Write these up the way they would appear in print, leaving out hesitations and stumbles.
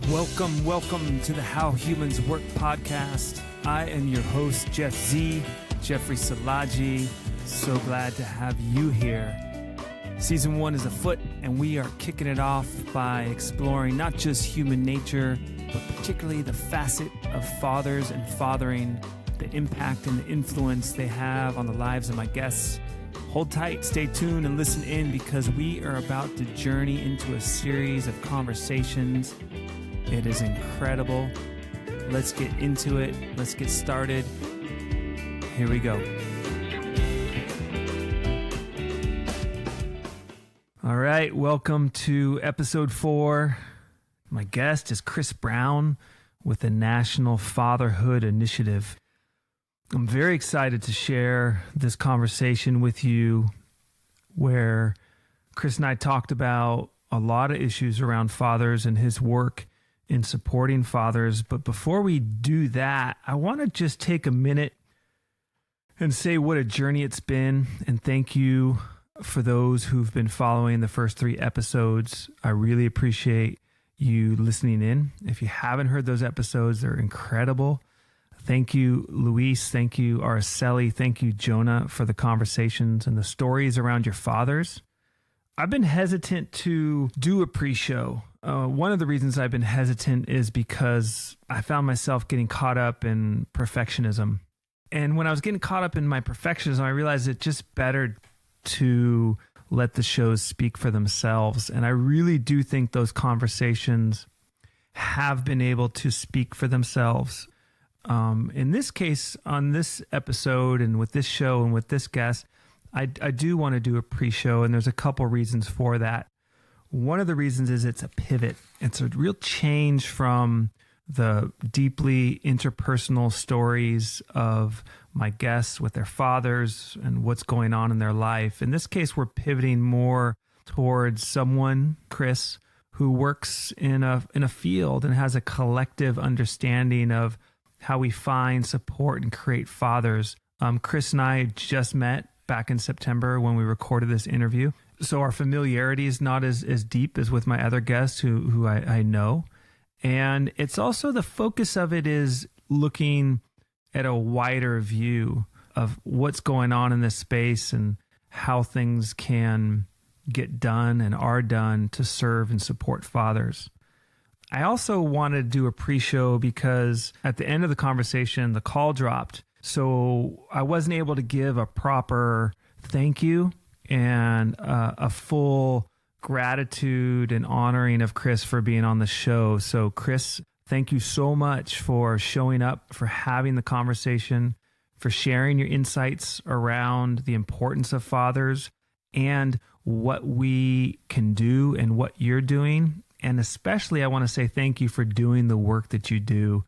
Welcome to the How Humans Work podcast. I am your host, Jeff Z, Jeffrey Salaji. So glad to have you here. Season 1 is afoot, and we are kicking it off by exploring not just human nature, but particularly the facet of fathers and fathering, the impact and the influence they have on the lives of my guests. Hold tight, stay tuned, and listen in because we are about to journey into a series of conversations. It is incredible. Let's get into it. Let's get started. Here we go. All right, welcome to episode 4. My guest is Chris Brown with the National Fatherhood Initiative. I'm very excited to share this conversation with you where Chris and I talked about a lot of issues around fathers and his work in supporting fathers. But before we do that, I want to just take a minute and say what a journey it's been. And thank you for those who've been following the first 3 episodes. I really appreciate you listening in. If you haven't heard those episodes, they're incredible. Thank you, Luis. Thank you, Araceli. Thank you, Jonah, for the conversations and the stories around your fathers. I've been hesitant to do a pre-show. One of the reasons I've been hesitant is because I found myself getting caught up in perfectionism. And when I was getting caught up in my perfectionism, I realized it's just better to let the shows speak for themselves. And I really do think those conversations have been able to speak for themselves. In this case, on this episode and with this show and with this guest, I do want to do a pre-show, and there's a couple reasons for that. One of the reasons is it's a pivot. It's a real change from the deeply interpersonal stories of my guests with their fathers and what's going on in their life. In this case, we're pivoting more towards someone, Chris, who works in a field and has a collective understanding of how we find, support, and create fathers. Chris and I just met back in September when we recorded this interview. So our familiarity is not as deep as with my other guests who I know. And it's also the focus of it is looking at a wider view of what's going on in this space and how things can get done and are done to serve and support fathers. I also wanted to do a pre-show because at the end of the conversation, the call dropped. So I wasn't able to give a proper thank you and a full gratitude and honoring of Chris for being on the show. So Chris, thank you so much for showing up, for having the conversation, for sharing your insights around the importance of fathers and what we can do and what you're doing. And especially, I want to say thank you for doing the work that you do.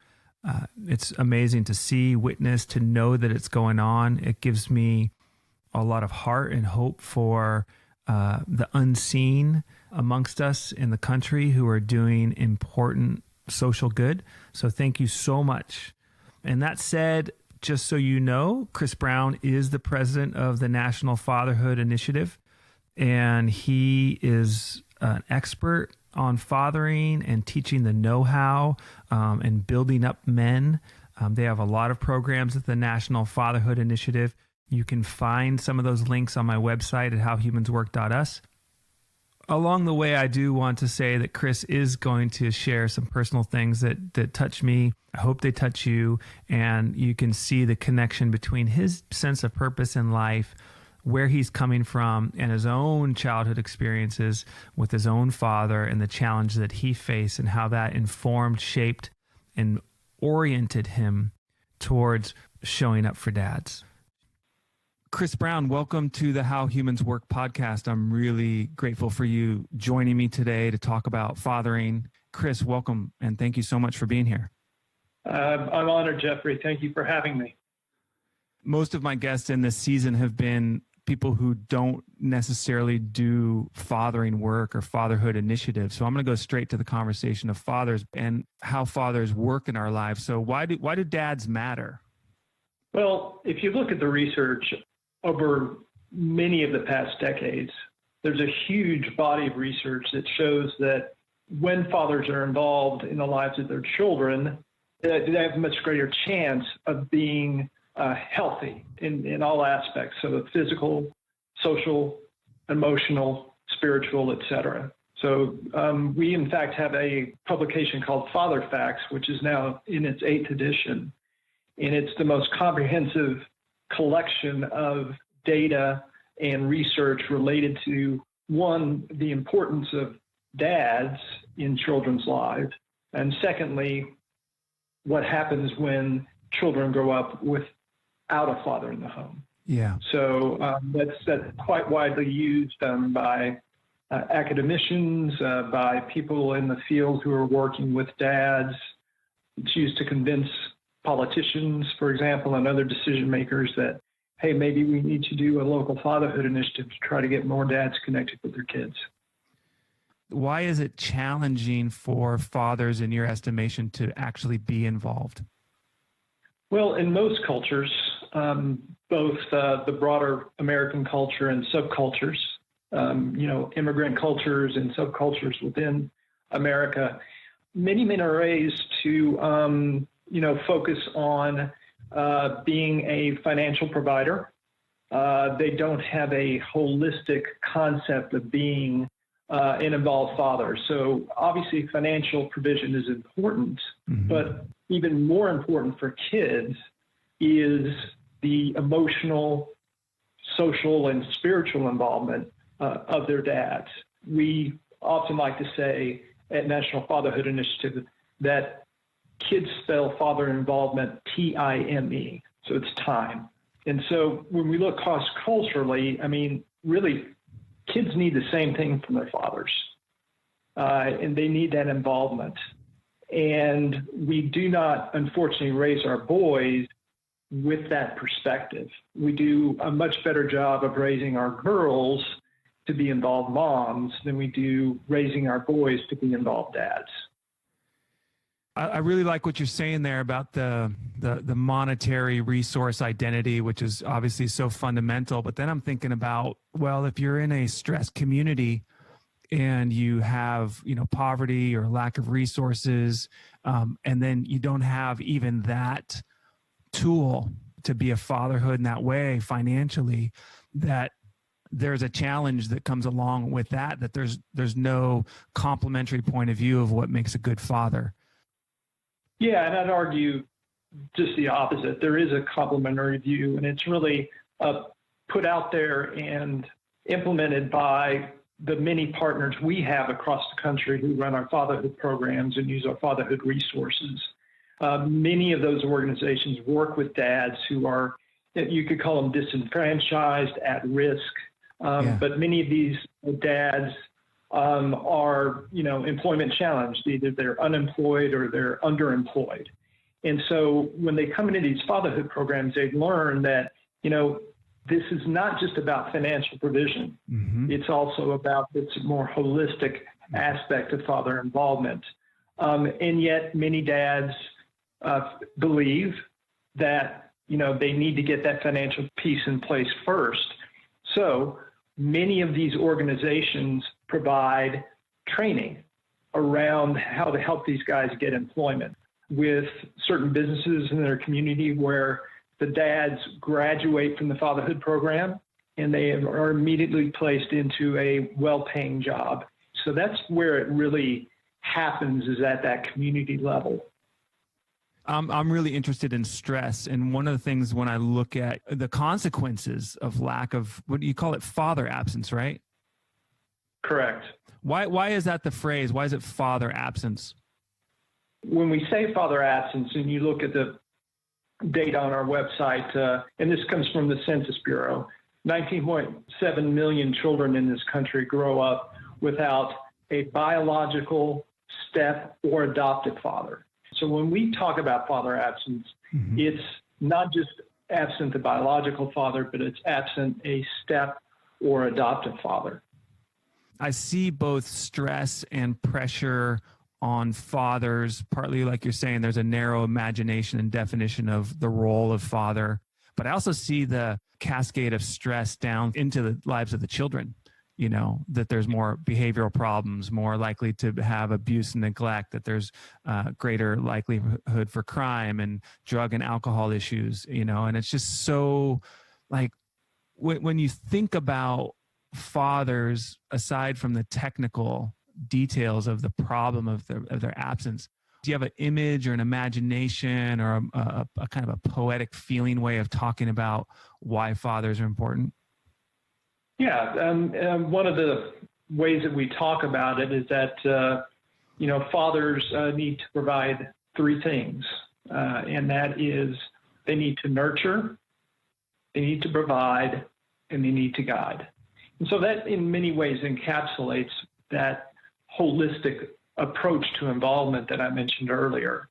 It's amazing to see, witness, to know that it's going on. It gives me a lot of heart and hope for the unseen amongst us in the country who are doing important social good. So thank you so much. And that said, just so you know, Chris Brown is the president of the National Fatherhood Initiative, and he is an expert on fathering and teaching the know-how and building up men. They have a lot of programs at the National Fatherhood Initiative. You can find some of those links on my website at howhumanswork.us. Along the way, I do want to say that Chris is going to share some personal things that touch me. I hope they touch you, and you can see the connection between his sense of purpose in life, where he's coming from, and his own childhood experiences with his own father and the challenge that he faced and how that informed, shaped, and oriented him towards showing up for dads. Chris Brown, welcome to the How Humans Work podcast. I'm really grateful for you joining me today to talk about fathering. Chris, welcome, and thank you so much for being here. I'm honored, Jeffrey. Thank you for having me. Most of my guests in this season have been people who don't necessarily do fathering work or fatherhood initiatives. So I'm going to go straight to the conversation of fathers and how fathers work in our lives. So why do dads matter? Well, if you look at the research over many of the past decades, there's a huge body of research that shows that when fathers are involved in the lives of their children, they have a much greater chance of being healthy in all aspects, so physical, social, emotional, spiritual, etc. So we, in fact, have a publication called Father Facts, which is now in its 8th edition. And it's the most comprehensive collection of data and research related to, one, the importance of dads in children's lives, and secondly, what happens when children grow up without a father in the home. Yeah. So that's quite widely used by academicians, by people in the field who are working with dads. It's used to convince politicians, for example, and other decision makers that, hey, maybe we need to do a local fatherhood initiative to try to get more dads connected with their kids. Why is it challenging for fathers, in your estimation, to actually be involved? Well, in most cultures, both the broader American culture and subcultures, immigrant cultures and subcultures within America, many men are raised to, focus on being a financial provider. They don't have a holistic concept of being an involved father. So obviously financial provision is important, but even more important for kids is the emotional, social, and spiritual involvement of their dads. We often like to say at National Fatherhood Initiative that kids spell father involvement T-I-M-E, so it's time. And so when we look cross-culturally, really, kids need the same thing from their fathers, and they need that involvement. And we do not, unfortunately, raise our boys with that perspective. We do a much better job of raising our girls to be involved moms than we do raising our boys to be involved dads. I really like what you're saying there about the monetary resource identity, which is obviously so fundamental. But then I'm thinking about, well, if you're in a stressed community and you have, poverty or lack of resources, and then you don't have even that tool to be a fatherhood in that way financially, that there's a challenge that comes along with that there's no complementary point of view of what makes a good father. Yeah, and I'd argue just the opposite. There is a complementary view, and it's really put out there and implemented by the many partners we have across the country who run our fatherhood programs and use our fatherhood resources. Many of those organizations work with dads who are, you could call them disenfranchised, at risk, but many of these dads are, employment challenged. Either they're unemployed or they're underemployed. And so when they come into these fatherhood programs, they learn that, this is not just about financial provision. It's also about this more holistic aspect of father involvement. And yet many dads believe that, they need to get that financial piece in place first. So many of these organizations provide training around how to help these guys get employment with certain businesses in their community where the dads graduate from the fatherhood program and they are immediately placed into a well-paying job. So that's where it really happens, is at that community level. I'm really interested in stress. And one of the things when I look at the consequences of lack of, what do you call it? Father absence, right? Correct. Why is that the phrase? Why is it father absence? When we say father absence and you look at the data on our website, and this comes from the Census Bureau, 19.7 million children in this country grow up without a biological step or adopted father. So when we talk about father absence, it's not just absent the biological father, but it's absent a step or adopted father. I see both stress and pressure on fathers, partly like you're saying, there's a narrow imagination and definition of the role of father, but I also see the cascade of stress down into the lives of the children. that there's more behavioral problems, more likely to have abuse and neglect, that there's greater likelihood for crime and drug and alcohol issues, and it's just so like when you think about fathers, aside from the technical details of the problem of their absence, do you have an image or an imagination or a kind of a poetic feeling way of talking about why fathers are important? Yeah, one of the ways that we talk about it is that, fathers need to provide three things, and that is they need to nurture, they need to provide, and they need to guide. And so that in many ways encapsulates that holistic approach to involvement that I mentioned earlier.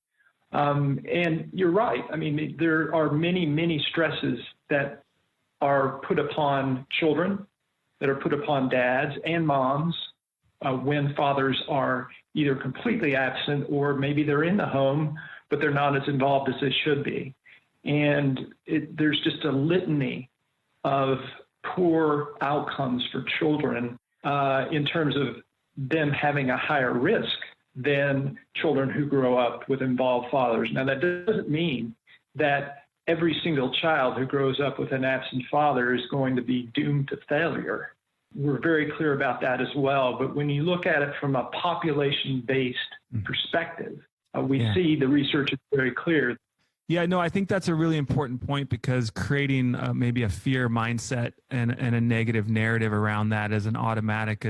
And you're right. I mean, there are many, many stresses that are put upon children, that are put upon dads and moms when fathers are either completely absent or maybe they're in the home, but they're not as involved as they should be. And there's just a litany of poor outcomes for children in terms of them having a higher risk than children who grow up with involved fathers. Now, that doesn't mean that every single child who grows up with an absent father is going to be doomed to failure. We're very clear about that as well. But when you look at it from a population-based perspective, we see the research is very clear. Yeah, no, I think that's a really important point, because creating maybe a fear mindset and a negative narrative around that as an automatic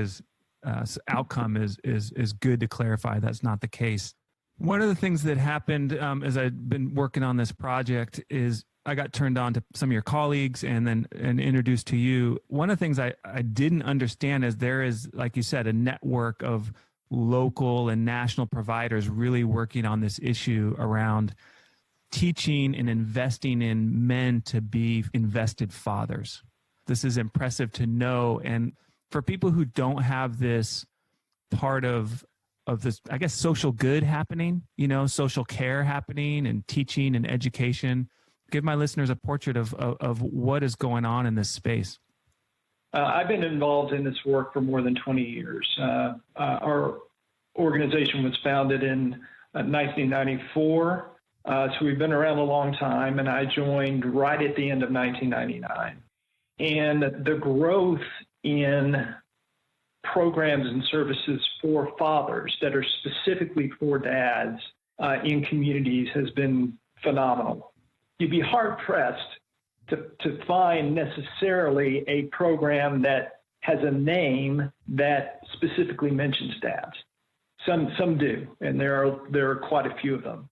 outcome is good to clarify that's not the case. One of the things that happened as I've been working on this project is I got turned on to some of your colleagues and introduced to you. One of the things I didn't understand is there is, like you said, a network of local and national providers really working on this issue around teaching and investing in men to be invested fathers. This is impressive to know. And for people who don't have this part of this, I guess, social good happening, social care happening and teaching and education, give my listeners a portrait of what is going on in this space. I've been involved in this work for more than 20 years. Our organization was founded in 1994. So we've been around a long time, and I joined right at the end of 1999. And the growth in programs and services for fathers that are specifically for dads in communities has been phenomenal. You'd be hard-pressed to find necessarily a program that has a name that specifically mentions dads. Some do, and there are quite a few of them.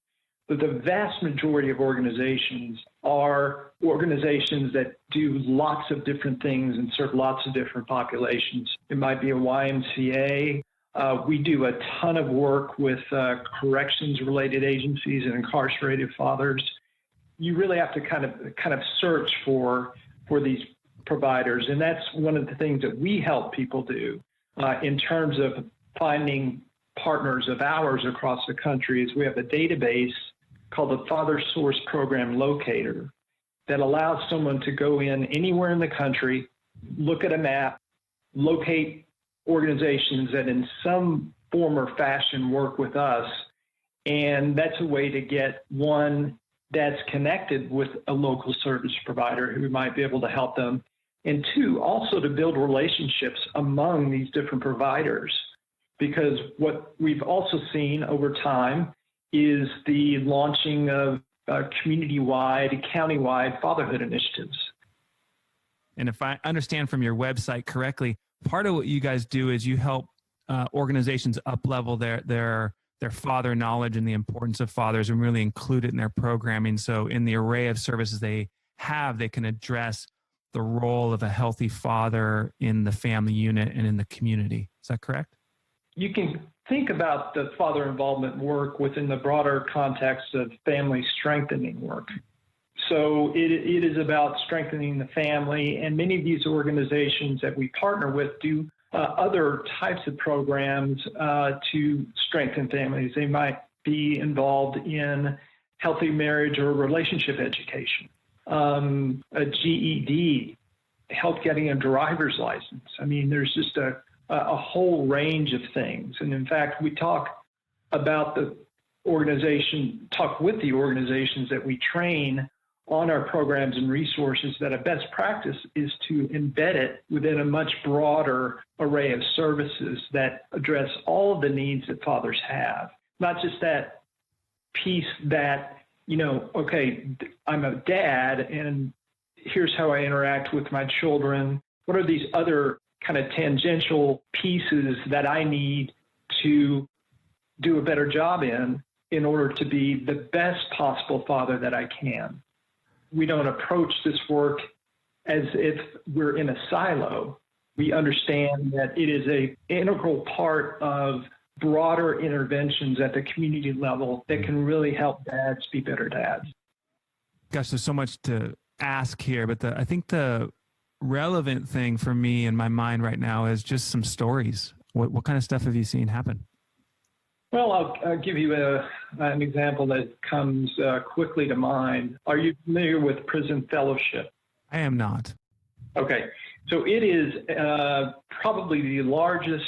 But the vast majority of organizations are organizations that do lots of different things and serve lots of different populations. It might be a YMCA. We do a ton of work with corrections-related agencies and incarcerated fathers. You really have to kind of search for these providers, and that's one of the things that we help people do in terms of finding partners of ours across the country. Is we have a database called the Father Source Program Locator that allows someone to go in anywhere in the country, look at a map, locate organizations that in some form or fashion work with us. And that's a way to get, one, that's connected with a local service provider who might be able to help them. And two, also to build relationships among these different providers. Because what we've also seen over time is the launching of community-wide, county-wide fatherhood initiatives. And if I understand from your website correctly, part of what you guys do is you help organizations up-level their father knowledge and the importance of fathers and really include it in their programming. So in the array of services they have, they can address the role of a healthy father in the family unit and in the community. Is that correct? You can think about the father involvement work within the broader context of family strengthening work. So it is about strengthening the family, and many of these organizations that we partner with do other types of programs to strengthen families. They might be involved in healthy marriage or relationship education, a GED help getting a driver's license. I mean, there's just a whole range of things. And in fact, we talk with the organizations that we train on our programs and resources that a best practice is to embed it within a much broader array of services that address all of the needs that fathers have, not just that piece that, okay, I'm a dad and here's how I interact with my children. What are these other kind of tangential pieces that I need to do a better job in order to be the best possible father that I can? We don't approach this work as if we're in a silo. We understand that it is an integral part of broader interventions at the community level that can really help dads be better dads. Gosh, there's so much to ask here, but I think the relevant thing for me in my mind right now is just some stories. What kind of stuff have you seen happen? Well, I'll give you an example that comes quickly to mind. Are you familiar with Prison Fellowship? I am not. Okay. So it is probably the largest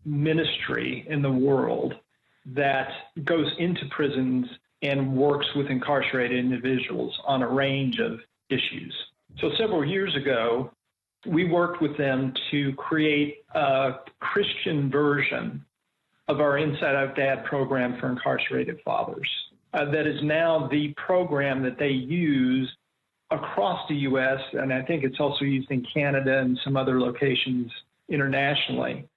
ministry in the world that goes into prisons and works with incarcerated individuals on a range of issues. So several years ago, we worked with them to create a Christian version of our Inside Out Dad program for incarcerated fathers. That is now the program that they use across the U.S., and I think it's also used in Canada and some other locations internationally.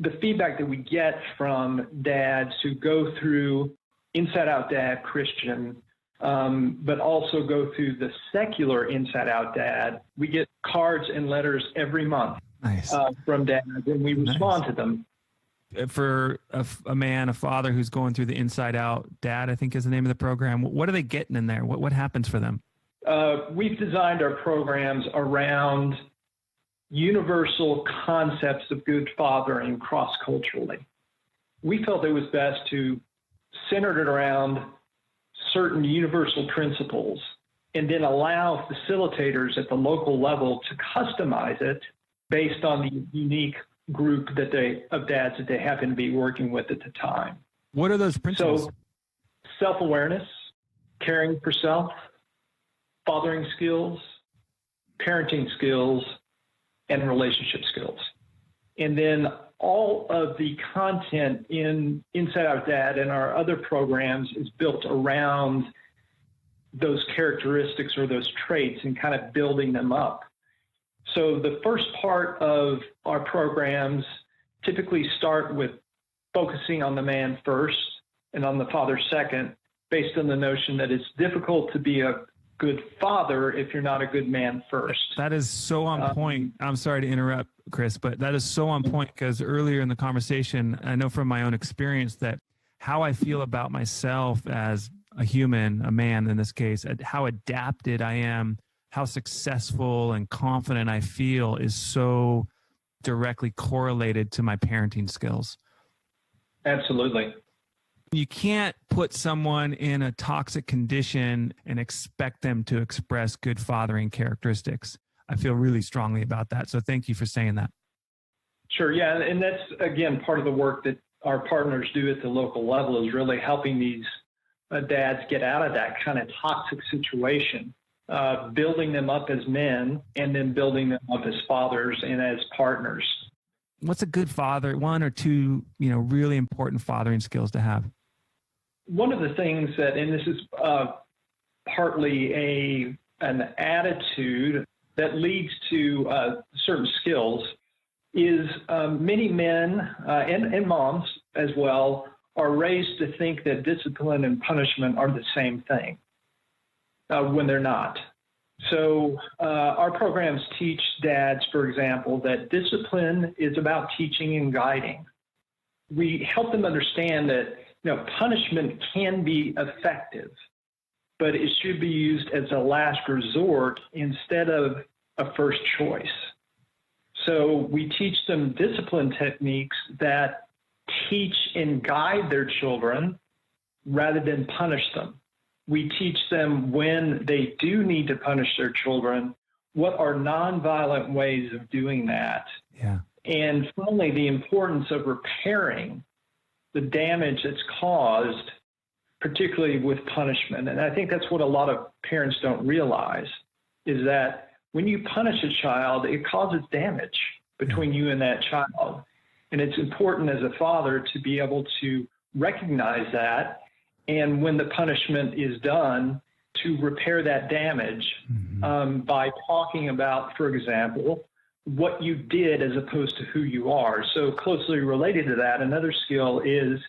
The feedback that we get from dads who go through Inside Out Dad Christian, but also go through the secular Inside Out Dad, we get cards and letters every month. Nice. From dads, and we respond to them. For a father who's going through the Inside Out Dad, I think is the name of the program. What are they getting in there? What happens for them? We've designed our programs around universal concepts of good fathering cross-culturally. We felt it was best to center it around certain universal principles and then allow facilitators at the local level to customize it based on the unique group of dads that they happen to be working with at the time. What are those principles? So, self-awareness, caring for self, fathering skills, parenting skills, and relationship skills. And then all of the content in Inside Out Dad and our other programs is built around those characteristics or those traits and kind of building them up. So the first part of our programs typically start with focusing on the man first and on the father second, based on the notion that it's difficult to be a good father if you're not a good man first. That is so on point. I'm sorry to interrupt, Chris, but that is so on point because earlier in the conversation, I know from my own experience that how I feel about myself as a human, a man in this case, how adapted I am, how successful and confident I feel is so directly correlated to my parenting skills. Absolutely. You can't put someone in a toxic condition and expect them to express good fathering characteristics. I feel really strongly about that. So thank you for saying that. Sure. Yeah. And that's, again, part of the work that our partners do at the local level is really helping these dads get out of that kind of toxic situation, building them up as men and then building them up as fathers and as partners. What's a good father, one or two, really important fathering skills to have? One of the things that, and this is partly an attitude that leads to certain skills, is many men and moms as well are raised to think that discipline and punishment are the same thing when they're not. So our programs teach dads, for example, that discipline is about teaching and guiding. We help them understand that punishment can be effective, but it should be used as a last resort instead of a first choice. So we teach them discipline techniques that teach and guide their children rather than punish them. We teach them when they do need to punish their children, what are nonviolent ways of doing that? Yeah. And finally, the importance of repairing the damage that's caused, particularly with punishment. And I think that's what a lot of parents don't realize, is that when you punish a child, it causes damage between you and that child. And it's important as a father to be able to recognize that, and when the punishment is done, to repair that damage by talking about, for example, what you did as opposed to who you are. So closely related to that, another skill is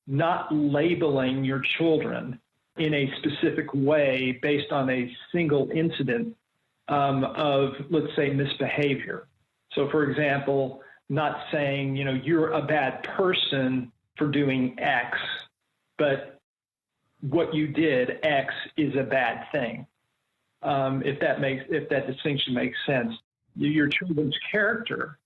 not labeling your children in a specific way based on a single incident of, let's say, misbehavior. So, for example, not saying, you're a bad person for doing X, but what you did, X, is a bad thing. If that distinction makes sense. Your children's character,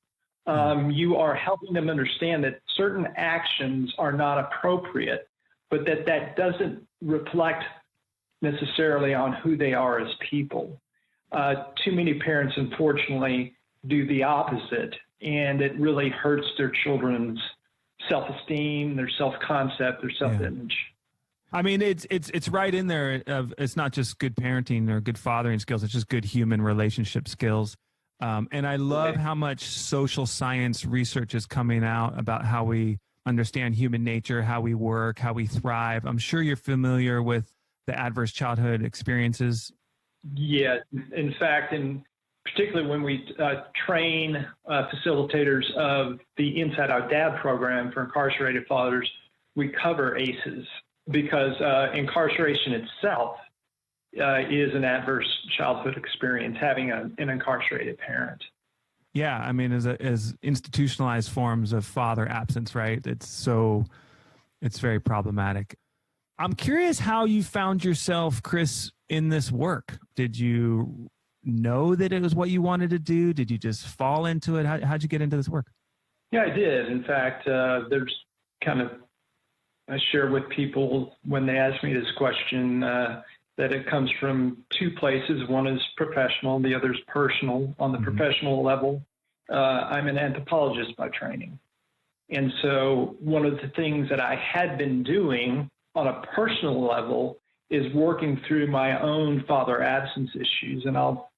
you are helping them understand that certain actions are not appropriate, but that doesn't reflect necessarily on who they are as people. Too many parents, unfortunately, do the opposite, and it really hurts their children's self-esteem, their self-concept, their self-image. I mean, it's right in there. It's not just good parenting or good fathering skills. It's just good human relationship skills. And I love how much social science research is coming out about how we understand human nature, how we work, how we thrive. I'm sure you're familiar with the adverse childhood experiences. Yeah, in fact, and particularly when we train facilitators of the Inside Out Dad program for incarcerated fathers, we cover ACEs, because incarceration itself is an adverse childhood experience, having an incarcerated parent. Yeah, I mean, as institutionalized forms of father absence, right? It's very problematic. I'm curious how you found yourself, Chris, in this work. Did you know that it was what you wanted to do? Did you just fall into it? How'd you get into this work? Yeah, I did. In fact, there's I share with people when they ask me this question that it comes from two places. One is professional, the other is personal. On the professional level, I'm an anthropologist by training. And so one of the things that I had been doing on a personal level is working through my own father absence issues. And I'll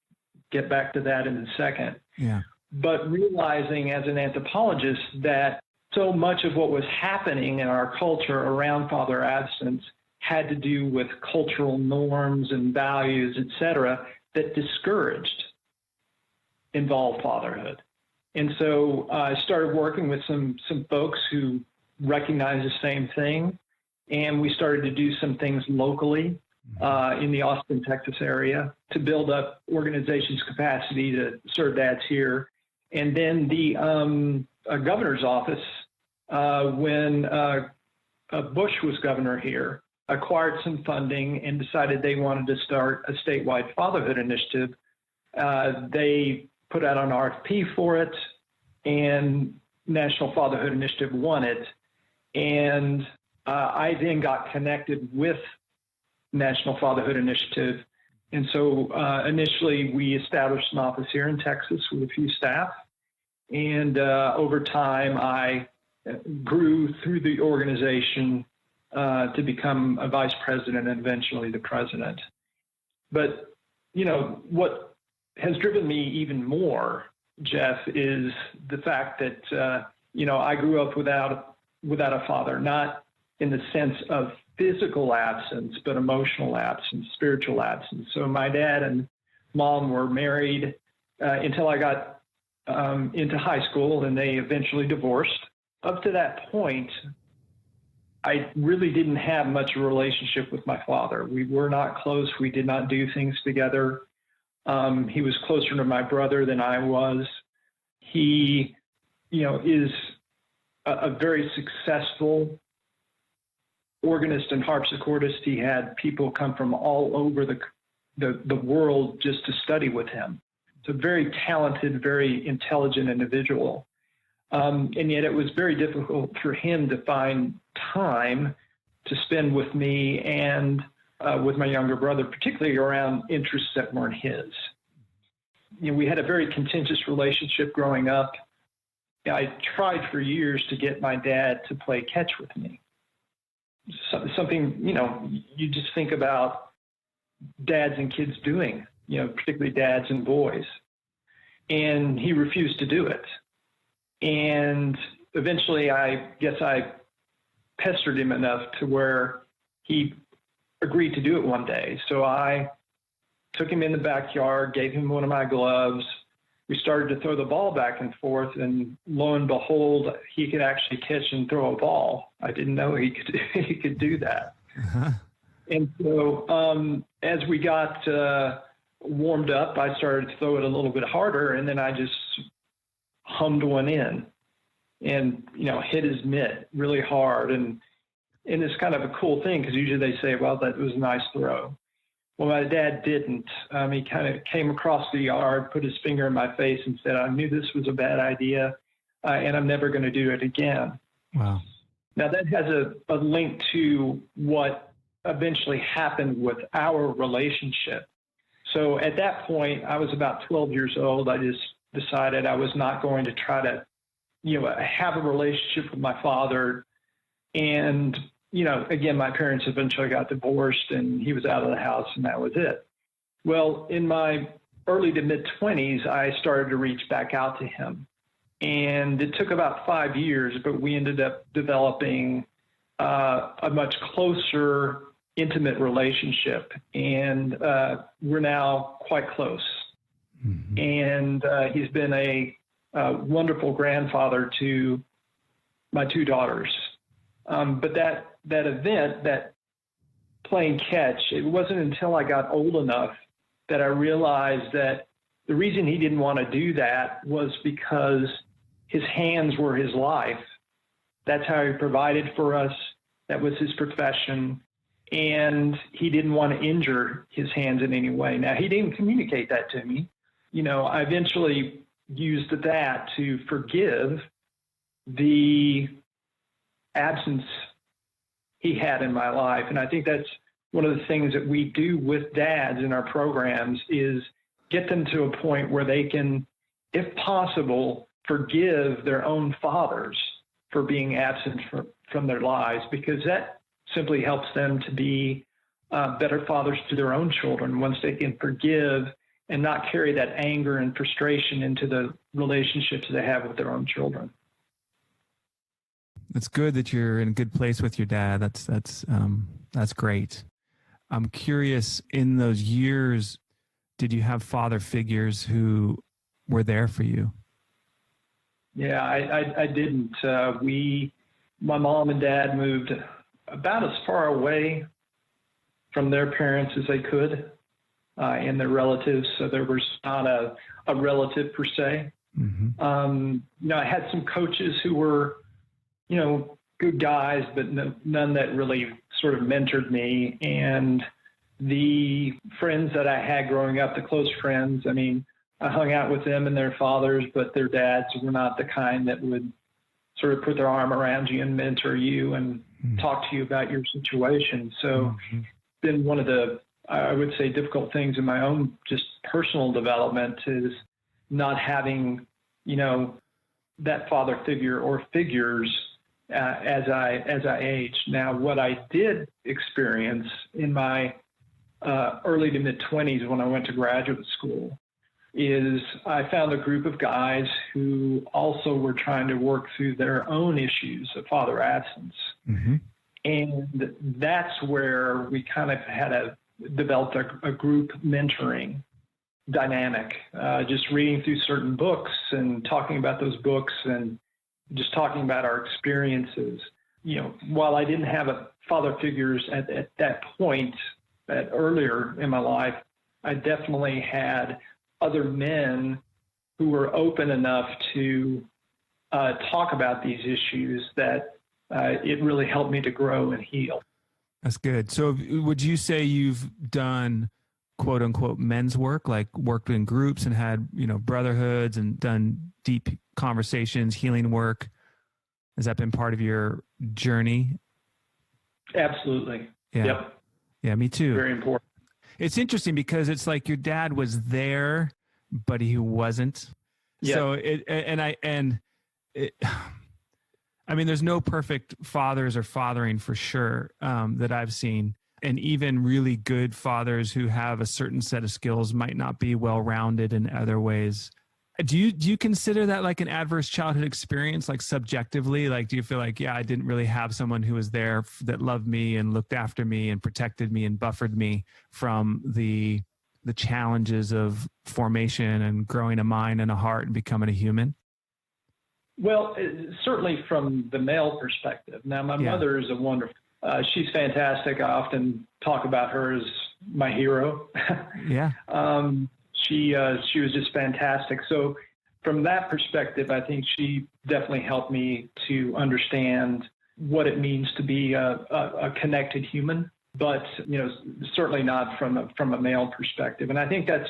get back to that in a second. Yeah. But realizing as an anthropologist that so much of what was happening in our culture around father absence had to do with cultural norms and values, et cetera, that discouraged involved fatherhood. And so I started working with some folks who recognize the same thing. And we started to do some things locally in the Austin, Texas area to build up organizations' capacity to serve dads here. And then the governor's office, when Bush was governor here, acquired some funding and decided they wanted to start a statewide fatherhood initiative. They put out an RFP for it, and National Fatherhood Initiative won it. And I then got connected with National Fatherhood Initiative. And so initially we established an office here in Texas with a few staff. And over time, I grew through the organization to become a vice president and eventually the president. But, what has driven me even more, Jeff, is the fact that, I grew up without a father, not in the sense of physical absence, but emotional absence, spiritual absence. So my dad and mom were married until I got into high school, and they eventually divorced. Up to that point, I really didn't have much of a relationship with my father. We were not close. We did not do things together. He was closer to my brother than I was. He, is a very successful organist and harpsichordist. He had people come from all over the world just to study with him. It's a very talented, very intelligent individual. And yet it was very difficult for him to find time to spend with me and with my younger brother, particularly around interests that weren't his. we had a very contentious relationship growing up. I tried for years to get my dad to play catch with me. Something, you just think about dads and kids doing, particularly dads and boys. And he refused to do it. And eventually, I guess I pestered him enough to where he agreed to do it one day. So I took him in the backyard, gave him one of my gloves. We started to throw the ball back and forth, and lo and behold, he could actually catch and throw a ball. I didn't know he could do that. Uh-huh. And so as we got warmed up, I started to throw it a little bit harder, and then I just hummed one in and, hit his mitt really hard. And it's kind of a cool thing because usually they say, well, that was a nice throw. Well, my dad didn't. He kind of came across the yard, put his finger in my face and said, I knew this was a bad idea, and I'm never going to do it again. Wow. Now, that has a link to what eventually happened with our relationship. So at that point, I was about 12 years old. I just decided I was not going to try to, have a relationship with my father. And, again, my parents eventually got divorced and he was out of the house and that was it. Well, in my early to mid-20s, I started to reach back out to him. And it took about 5 years, but we ended up developing a much closer, intimate relationship. And we're now quite close. Mm-hmm. And he's been a wonderful grandfather to my two daughters. But that event, that playing catch, it wasn't until I got old enough that I realized that the reason he didn't want to do that was because his hands were his life. That's how he provided for us. That was his profession. And he didn't want to injure his hands in any way. Now, he didn't communicate that to me. I eventually used that to forgive the absence he had in my life. And I think that's one of the things that we do with dads in our programs is get them to a point where they can, if possible, forgive their own fathers for being absent from their lives, because that simply helps them to be better fathers to their own children once they can forgive and not carry that anger and frustration into the relationships they have with their own children. It's good that you're in a good place with your dad. That's great. I'm curious, in those years, did you have father figures who were there for you? Yeah, I didn't. My mom and dad moved about as far away from their parents as they could and their relatives. So there was not a relative per se. Mm-hmm. I had some coaches who were, good guys, but none that really sort of mentored me. And the friends that I had growing up, the close friends, I hung out with them and their fathers, but their dads were not the kind that would sort of put their arm around you and mentor you and talk to you about your situation. So it's been one of the, I would say, difficult things in my own just personal development is not having, that father figure or figures as I aged. Now, what I did experience in my early to mid-20s when I went to graduate school is I found a group of guys who also were trying to work through their own issues of father absence. Mm-hmm. And that's where we kind of developed a group mentoring dynamic, just reading through certain books and talking about those books and just talking about our experiences. While I didn't have father figures at that point, earlier in my life, I definitely had other men who were open enough to talk about these issues that it really helped me to grow and heal. That's good. So would you say you've done quote unquote men's work, like worked in groups and had, brotherhoods and done deep conversations, healing work? Has that been part of your journey? Absolutely. Yeah. Yep. Yeah, me too. Very important. It's interesting because it's like your dad was there but he wasn't. Yeah. So I mean, there's no perfect fathers or fathering for sure that I've seen. And even really good fathers who have a certain set of skills might not be well-rounded in other ways. Do you consider that like an adverse childhood experience, like subjectively? Like, do you feel like, yeah, I didn't really have someone who was there that loved me and looked after me and protected me and buffered me from the challenges of formation and growing a mind and a heart and becoming a human? Well, certainly from the male perspective. Now, my mother is a wonderful, she's fantastic. I often talk about her as my hero. Yeah. She was just fantastic. So from that perspective, I think she definitely helped me to understand what it means to be a connected human, but, certainly not from a male perspective. And I think that's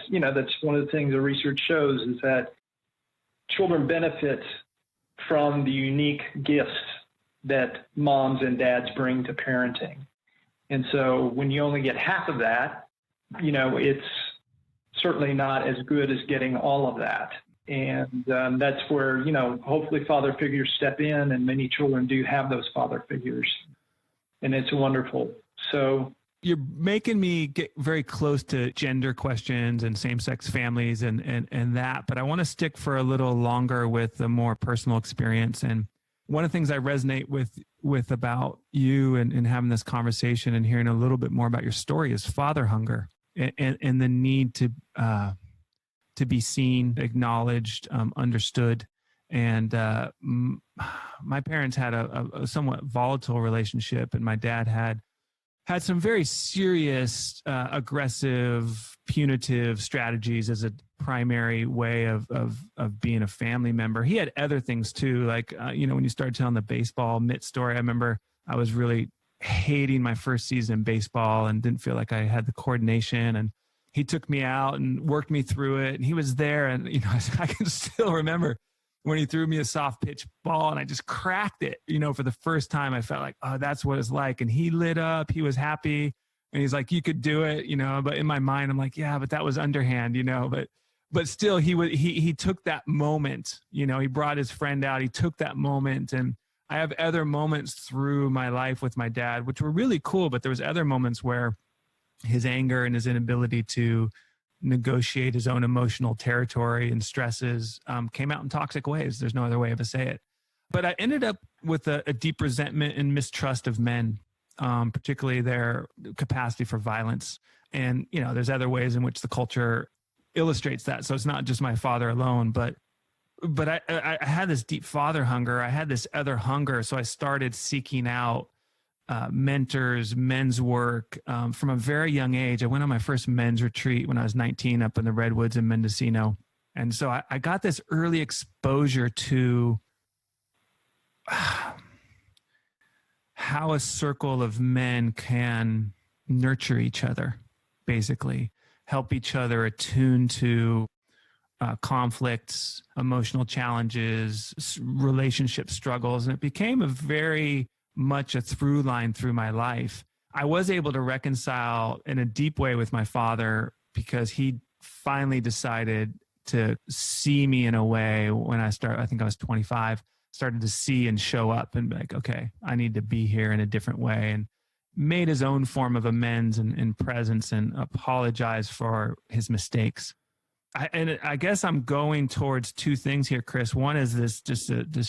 one of the things the research shows is that children benefit from the unique gifts that moms and dads bring to parenting. And so when you only get half of that, it's certainly not as good as getting all of that. And that's where, hopefully father figures step in, and many children do have those father figures. And it's wonderful. So you're making me get very close to gender questions and same-sex families and that, but I want to stick for a little longer with the more personal experience. And one of the things I resonate with about you and having this conversation and hearing a little bit more about your story is father hunger and the need to be seen, acknowledged, understood. And my parents had a somewhat volatile relationship, and my dad had some very serious, aggressive, punitive strategies as a primary way of being a family member. He had other things too, like, when you started telling the baseball mitt story, I remember I was really hating my first season in baseball and didn't feel like I had the coordination. And he took me out and worked me through it. And he was there. And, I can still remember when he threw me a soft pitch ball and I just cracked it, for the first time. I felt like, oh, that's what it's like. And he lit up, he was happy. And he's like, you could do it, but in my mind, I'm like, yeah, but that was underhand, but still he took that moment, he brought his friend out, he took that moment. And I have other moments through my life with my dad, which were really cool. But there was other moments where his anger and his inability to negotiate his own emotional territory and stresses came out in toxic ways. There's no other way to say it. But I ended up with a deep resentment and mistrust of men, particularly their capacity for violence. And, there's other ways in which the culture illustrates that. So it's not just my father alone, but I had this deep father hunger. I had this other hunger. So I started seeking out mentors, men's work from a very young age. I went on my first men's retreat when I was 19 up in the Redwoods in Mendocino. And so I got this early exposure to how a circle of men can nurture each other, basically help each other attune to conflicts, emotional challenges, relationship struggles. And it became a very much a through line through my life. I was able to reconcile in a deep way with my father because he finally decided to see me in a way when I think I was 25, started to see and show up and be like, okay, I need to be here in a different way, and made his own form of amends and presence and apologize for his mistakes. I guess I'm going towards two things here, Chris. One is this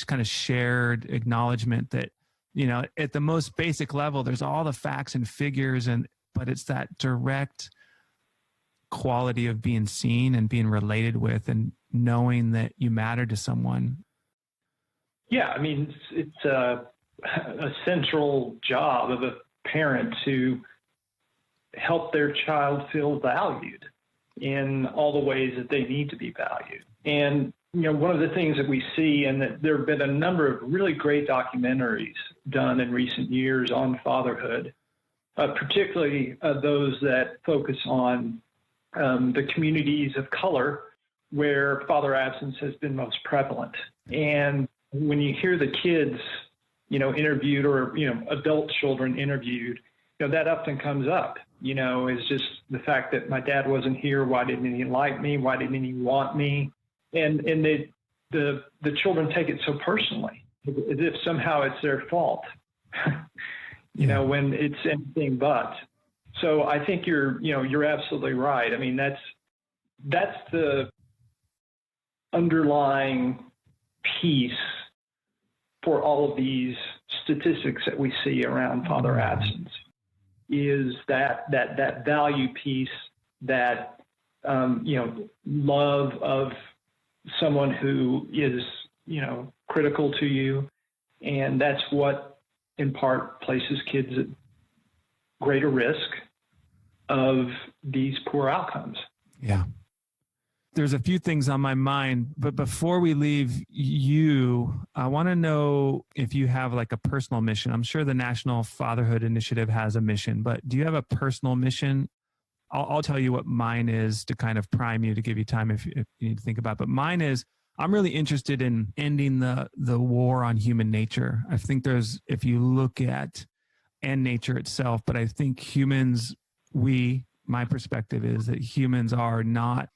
kind of shared acknowledgement that, at the most basic level, there's all the facts and figures, but it's that direct quality of being seen and being related with and knowing that you matter to someone. Yeah, I mean, it's a central job of a parent to help their child feel valued in all the ways that they need to be valued. And, one of the things that we see, and that there have been a number of really great documentaries done in recent years on fatherhood, particularly those that focus on the communities of color where father absence has been most prevalent. And when you hear the kids, interviewed, or, adult children interviewed, that often comes up, is just the fact that my dad wasn't here. Why didn't he like me? Why didn't he want me? And the children take it so personally, as if somehow it's their fault, when it's anything but. So I think you're absolutely right. I mean, that's the underlying piece for all of these statistics that we see around father absence, is that value piece, that love of someone who is critical to you, and that's what in part places kids at greater risk of these poor outcomes. Yeah. There's a few things on my mind, but before we leave you, I want to know if you have like a personal mission. I'm sure the National Fatherhood Initiative has a mission, but do you have a personal mission? I'll tell you what mine is to kind of prime you, to give you time if you need to think about it. But mine is, I'm really interested in ending the war on human nature. I think if you look at and nature itself, but I think humans, my perspective is that humans are not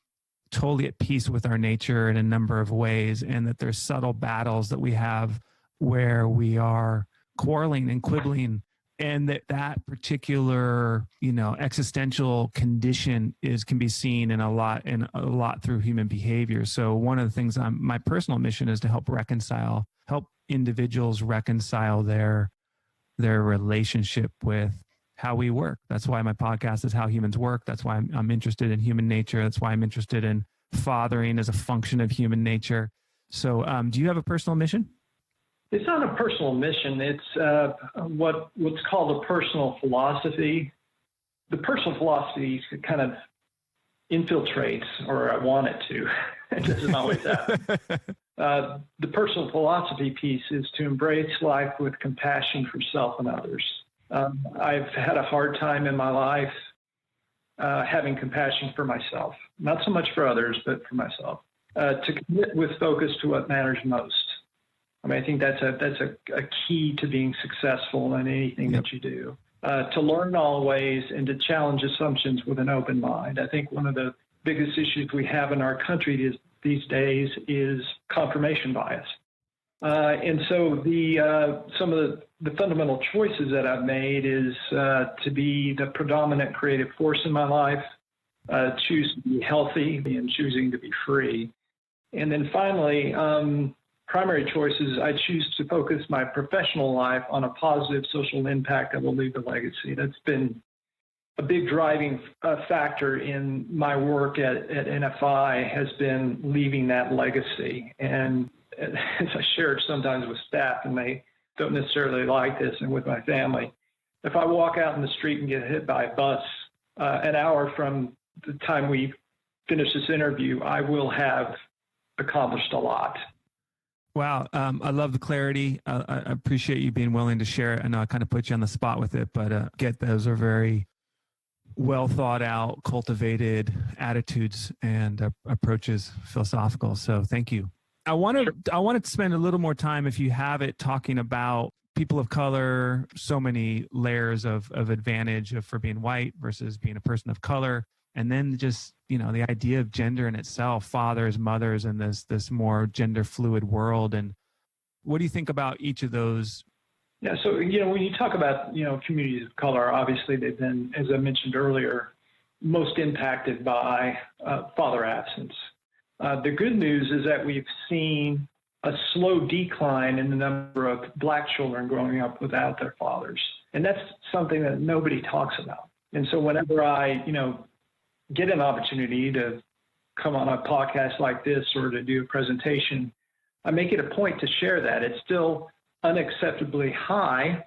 totally at peace with our nature in a number of ways, and that there's subtle battles that we have where we are quarreling and quibbling, and that particular existential condition can be seen in a lot through human behavior. So one of the things my personal mission is to help individuals reconcile their relationship with how we work. That's why my podcast is How Humans Work. That's why I'm interested in human nature. That's why I'm interested in fathering as a function of human nature. So do you have a personal mission? It's not a personal mission. It's what's called a personal philosophy. The personal philosophy kind of infiltrates, or I want it to. It doesn't always happen. The personal philosophy piece is to embrace life with compassion for self and others. I've had a hard time in my life having compassion for myself, not so much for others, but for myself, to commit with focus to what matters most. I mean, I think that's a key to being successful in anything that you do. To learn always and to challenge assumptions with an open mind. I think one of the biggest issues we have in our country these days is confirmation bias. And so some of the fundamental choices that I've made is to be the predominant creative force in my life, choose to be healthy, and choosing to be free. And then finally, primary choices, I choose to focus my professional life on a positive social impact that will leave a legacy. That's been a big driving factor in my work at NFI, has been leaving that legacy. And as I share it sometimes with staff, and they don't necessarily like this, and with my family, if I walk out in the street and get hit by a bus an hour from the time we finish this interview, I will have accomplished a lot. Wow. I love the clarity. I appreciate you being willing to share it. I know I kind of put you on the spot with it, but those are very well thought out, cultivated attitudes and approaches, philosophical. So thank you. I wanted to spend a little more time, if you have it, talking about people of color, so many layers of advantage for being white versus being a person of color. And then just, the idea of gender in itself, fathers, mothers, and this more gender fluid world. And what do you think about each of those? Yeah. So, when you talk about, communities of color, obviously they've been, as I mentioned earlier, most impacted by father absence. The good news is that we've seen a slow decline in the number of Black children growing up without their fathers. And that's something that nobody talks about. And so whenever I, get an opportunity to come on a podcast like this or to do a presentation, I make it a point to share that. It's still unacceptably high,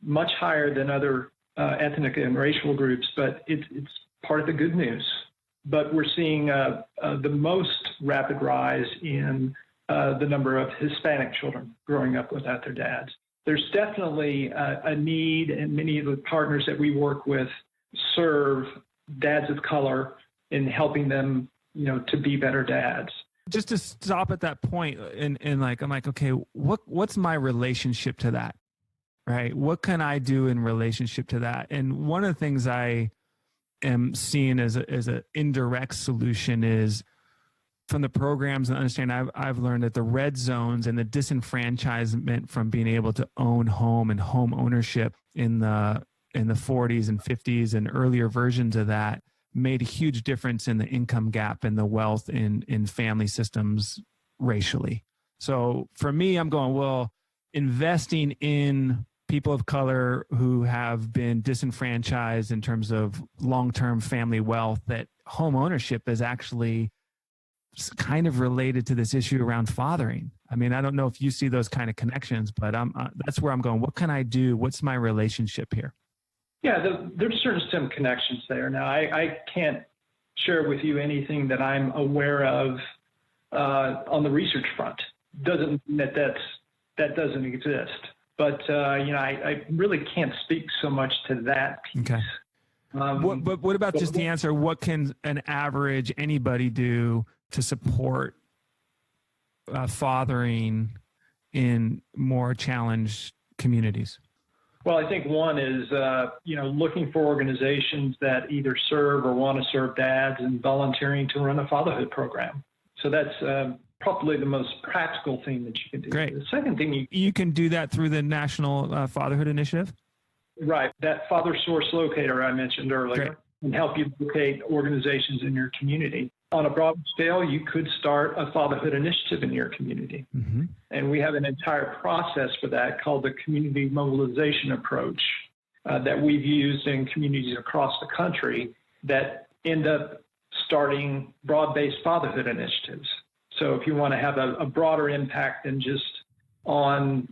much higher than other ethnic and racial groups, but it's part of the good news. But we're seeing the most rapid rise in the number of Hispanic children growing up without their dads. There's definitely a need, and many of the partners that we work with serve dads of color in helping them, to be better dads. Just to stop at that point, and I'm like, okay, what's my relationship to that? right? What can I do in relationship to that? And one of the things I am seeing as an indirect solution is from the programs and understanding I've learned that the red zones and the disenfranchisement from being able to own home and home ownership in the 40s and 50s and earlier versions of that made a huge difference in the income gap and the wealth in family systems racially. So for me, I'm going, well, investing in people of color who have been disenfranchised in terms of long-term family wealth, that home ownership is actually kind of related to this issue around fathering. I mean, I don't know if you see those kind of connections, but that's where I'm going. What can I do? What's my relationship here? Yeah, there's certainly some connections there. Now, I can't share with you anything that I'm aware of on the research front. Doesn't mean that doesn't exist. But I really can't speak so much to that piece. Okay. But what about just the answer? What can an average anybody do to support fathering in more challenged communities? Well, I think one is, looking for organizations that either serve or want to serve dads and volunteering to run a fatherhood program. So that's probably the most practical thing that you can do. Great. The second thing you can do that through the National Fatherhood Initiative? Right. That father source locator I mentioned earlier. Great. Can help you locate organizations in your community. On a broad scale, you could start a fatherhood initiative in your community. Mm-hmm. And we have an entire process for that called the community mobilization approach that we've used in communities across the country that end up starting broad-based fatherhood initiatives. So if you want to have a broader impact than just on,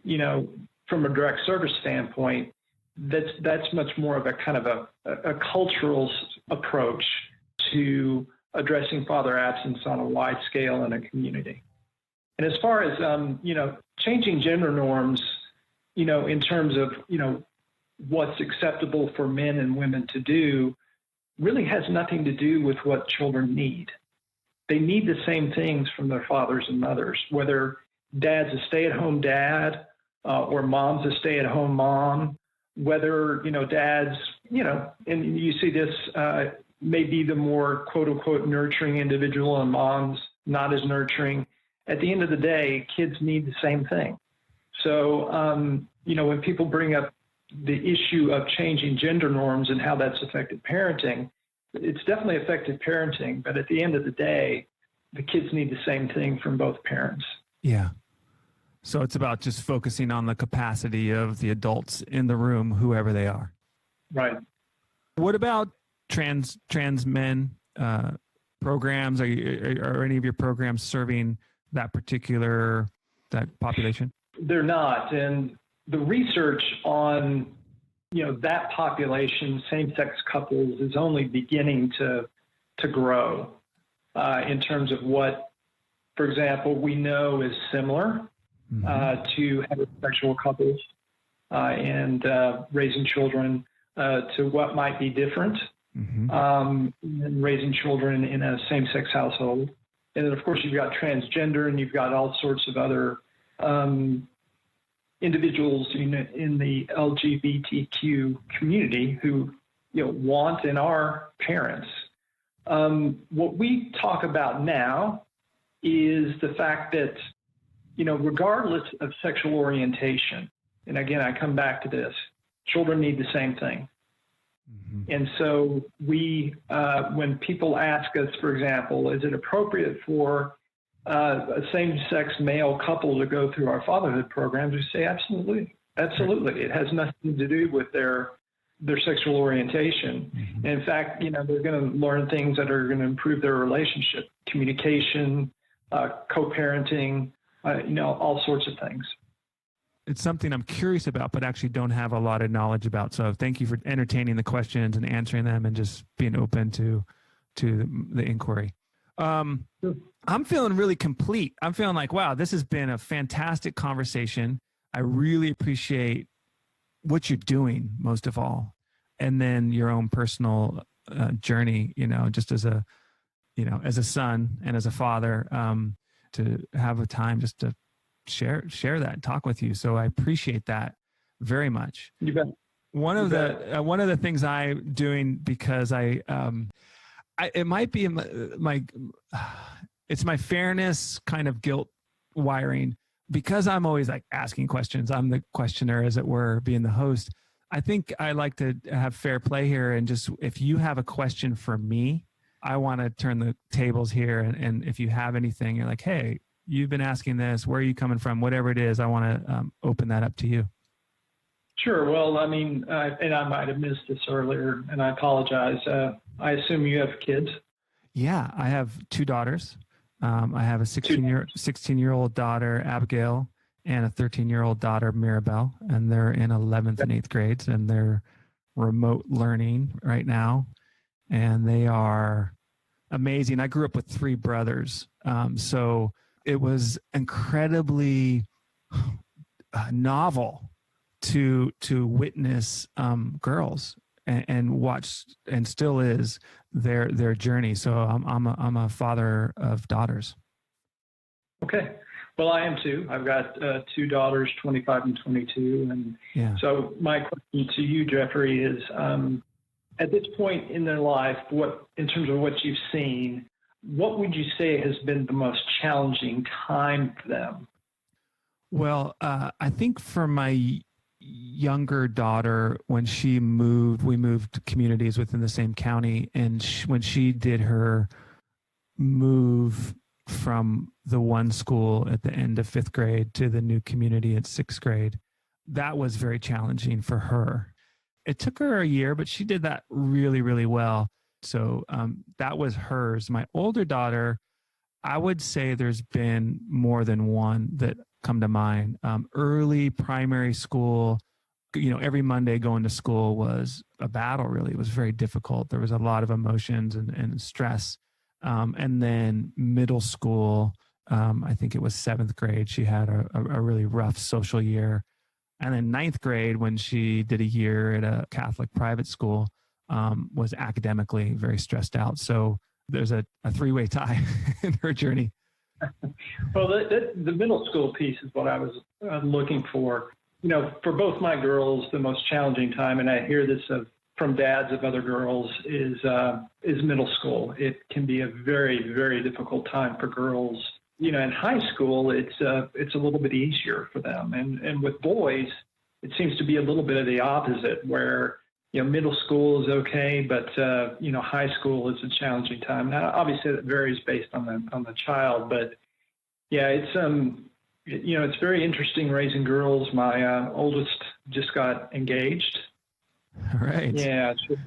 from a direct service standpoint, that's much more of a kind of a cultural approach to addressing father absence on a wide scale in a community. And as far as, changing gender norms, in terms of, what's acceptable for men and women to do, really has nothing to do with what children need. They need the same things from their fathers and mothers, whether dad's a stay-at-home dad or mom's a stay-at-home mom, whether, dad's, and you see this may be the more quote-unquote nurturing individual and mom's not as nurturing. At the end of the day, kids need the same thing. So, when people bring up the issue of changing gender norms and how that's affected parenting, it's definitely affected parenting. But at the end of the day, the kids need the same thing from both parents. Yeah. So it's about just focusing on the capacity of the adults in the room, whoever they are. Right. What about trans men programs? Are any of your programs serving that population? They're not. And the research on, that population, same-sex couples, is only beginning to grow in terms of what, for example, we know is similar to heterosexual couples and raising children to what might be different in raising children in a same-sex household. And then, of course, you've got transgender and you've got all sorts of other individuals in the LGBTQ community who want and are parents. What we talk about now is the fact that, regardless of sexual orientation, and again, I come back to this, children need the same thing. And so we, when people ask us, for example, is it appropriate for a same-sex male couple to go through our fatherhood programs, we say absolutely. Absolutely. It has nothing to do with their sexual orientation. And in fact, they're going to learn things that are going to improve their relationship, communication, co-parenting, all sorts of things. It's something I'm curious about, but actually don't have a lot of knowledge about. So thank you for entertaining the questions and answering them and just being open to the inquiry. I'm feeling really complete. I'm feeling like, wow, this has been a fantastic conversation. I really appreciate what you're doing most of all. And then your own personal journey, just as a son and as a father, to have a time just to share that and talk with you. So I appreciate that. very much. You bet. One of the things I'm doing, because it might be it's my fairness kind of guilt wiring, because I'm always like asking questions. I'm the questioner, as it were, being the host. I think I like to have fair play here, and just, if you have a question for me, I want to turn the tables here. And if you have anything, you're like, hey, you've been asking this, where are you coming from? Whatever it is, I want to open that up to you. Sure. Well, I mean, and I might have missed this earlier, and I apologize. I assume you have kids? Yeah, I have two daughters. I have a 16-year-old daughter, Abigail, and a 13-year-old daughter, Mirabelle, and they're in 11th and 8th grades, and they're remote learning right now, and they are amazing. I grew up with three brothers, so it was incredibly novel to witness girls and watch, and still is, their journey. So I'm a father of daughters. Okay. Well, I am too. I've got two daughters, 25 and 22. And so my question to you, Jeffrey, is at this point in their life, in terms of what you've seen, what would you say has been the most challenging time for them? Well, I think for my younger daughter, when we moved communities within the same county, and when she did her move from the one school at the end of 5th grade to the new community at 6th grade, that was very challenging for her. It took her a year, but she did that really, really well. So that was hers. My older daughter, I would say there's been more than one that come to mind. Early primary school, every Monday going to school was a battle, really. It was very difficult. There was a lot of emotions and stress. And then middle school, I think it was 7th grade, she had a really rough social year. And then 9th grade, when she did a year at a Catholic private school, was academically very stressed out. So there's a three-way tie in her journey. Well, the middle school piece is what I was looking for. For both my girls, the most challenging time, and I hear this from dads of other girls, is middle school. It can be a very, very difficult time for girls. In high school, it's a little bit easier for them, and with boys, it seems to be a little bit of the opposite, where middle school is okay, but high school is a challenging time. Now, obviously, that varies based on the child, but yeah, it's very interesting raising girls. My oldest just got engaged. All right. Yeah, she's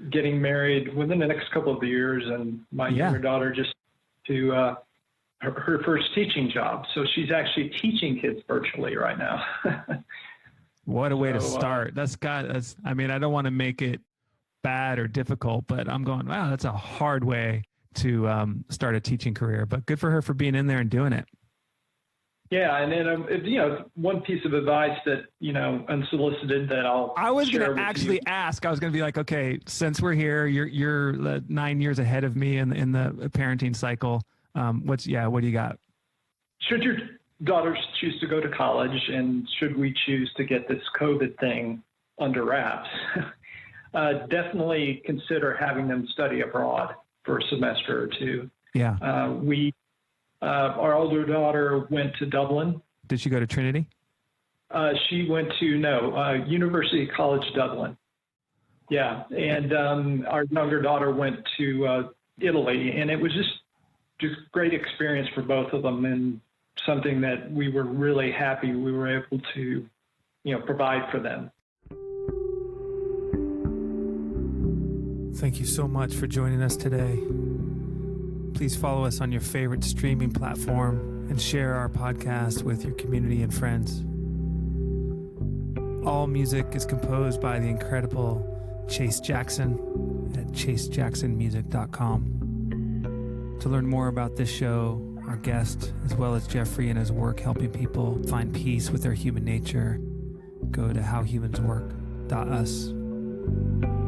getting married within the next couple of years, and my younger daughter just to her first teaching job. So she's actually teaching kids virtually right now. What a way to start. I don't want to make it bad or difficult, but I'm going, wow, that's a hard way to start a teaching career, but good for her for being in there and doing it. Yeah. And then, one piece of advice that, unsolicited that I was going to actually ask, I was going to be like, okay, since we're here, you're 9 years ahead of me in the parenting cycle. What do you got? Should your daughters choose to go to college, and should we choose to get this COVID thing under wraps, definitely consider having them study abroad for a semester or two. Yeah. Our older daughter went to Dublin. Did she go to Trinity? She went to University College Dublin. Yeah. And our younger daughter went to Italy, and it was just great experience for both of them, and something that we were really happy we were able to, provide for them. Thank you so much for joining us today. Please follow us on your favorite streaming platform and share our podcast with your community and friends. All music is composed by the incredible Chase Jackson at chasejacksonmusic.com. To learn more about this show, our guest, as well as Jeffrey and his work helping people find peace with their human nature, go to howhumanswork.us.